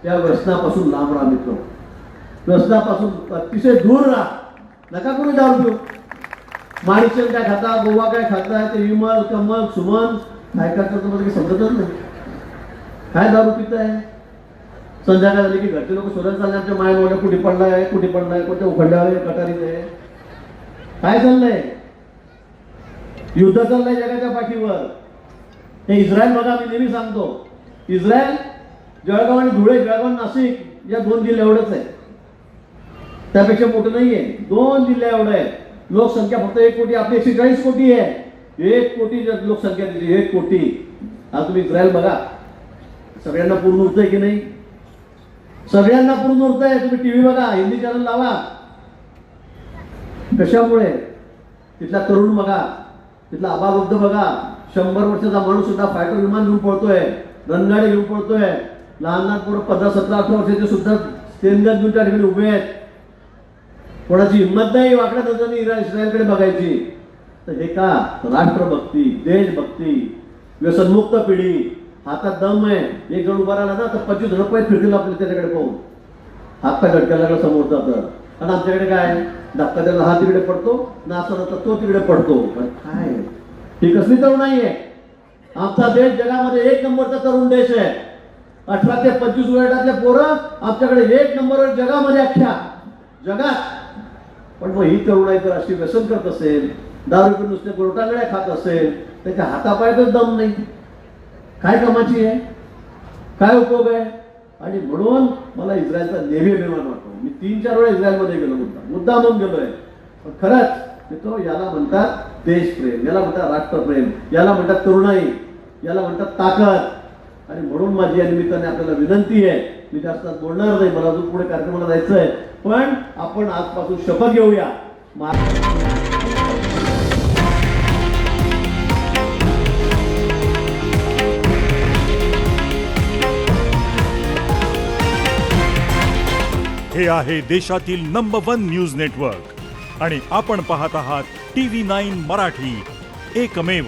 त्या व्यसनापासून लांब राहा मित्र. व्यसनापासून अतिशय दूर राहा. नका कोणी दारू पिऊ. माणिकचंद काय खाता, गोवा काय खाता, ते विमल कमल सुमन काय करतात मला काही समजतच नाही. काय दारू पित आहे. संध्याकाळ झाली की घरचे लोक शोधायला चालले आमच्या माया मोठ्या कुठे पडलाय कुठे पडलाय, कोणत्या उखडल्यावर कटारीत आहे. काय चाललंय. युद्ध चाललंय जगाच्या पाठीवर. हे इस्रायल बघा, मी नेहमी सांगतो इस्रायल जळगाव आणि धुळे, जळगाव नाशिक या 2 जिल्हे एवढंच आहे, त्यापेक्षा मोठं नाहीये. 2 जिल्हे एवढं आहे. लोकसंख्या फक्त 1 कोटी, आपली 140 कोटी आहे. 1 कोटी लोकसंख्या दिली, 1 कोटी. आज तुम्ही इस्रायल बघा, सगळ्यांना पूर्ण उरतंय की नाही. सगळ्यांना पूर्ण उरतंय. तुम्ही टीव्ही बघा, हिंदी चॅनल लावा. कशामुळे. तिथला तरुण बघा, तिथला आबावृद्ध बघा, 100 वर्षाचा माणूस सुद्धा फायटर विमान घेऊन पळतोय, रणगाडी घेऊन पळतोय. लहान लहान पोरं 15, 17, 18 वर्षाचे सुद्धा स्टेनगन घेऊन त्या ठिकाणी उभे आहेत. कोणाची हिंमत नाही वाकड्या नजरेने इस्रायलकडे बघायची. तर हे का. राष्ट्रभक्ती, देशभक्ती, व्यसनमुक्त पिढी, हातात दम आहे. एक जण उभा राहिला ना तर 25 रुपये फिरतील आपल्या त्याच्याकडे पाहून. हात पाय धडका लागला समोर जातं. आणि आमच्याकडे काय धक्का त्याला हा तिकडे पडतो ना, असं नसतं तो तिकडे पडतो. पण काय ही कसली तरुणाई आहे. आमचा देश जगामध्ये 1 नंबरचा तरुण देश आहे. 18 ते 25 वयातले पोरं आमच्याकडे 1 नंबरवर जगामध्ये, अख्ख्या जगात. पण मग ही तरुणाई जर अशी व्यसन करत असेल, दारू पिऊन नुसते गोरटांगळ्या खात असेल, त्याच्या हातापायातच दम नाही. काय कामाची आहे. काय उपयोग आहे. आणि म्हणून मला इस्रायलचा नेहमी अभिमान वाटतो. मी 3-4 वेळा इस्रायलमध्ये गेलो, मुद्दा म्हणून गेलोय. पण खरंच मित्र, याला म्हणतात देशप्रेम, याला म्हणतात राष्ट्रप्रेम, याला म्हणतात तरुणाई, याला म्हणतात ताकद. आणि म्हणून माझी या निमित्ताने आपल्याला विनंती आहे, मी जास्त बोलणार नाही, मला अजून पुढे कार्यक्रमाला जायचं आहे, पण आपण आजपासून शपथ घेऊया. हे आहे देशातील नंबर 1 न्यूज नेटवर्क आणि आपण पाहत आहात TV9 मराठी, एकमेव.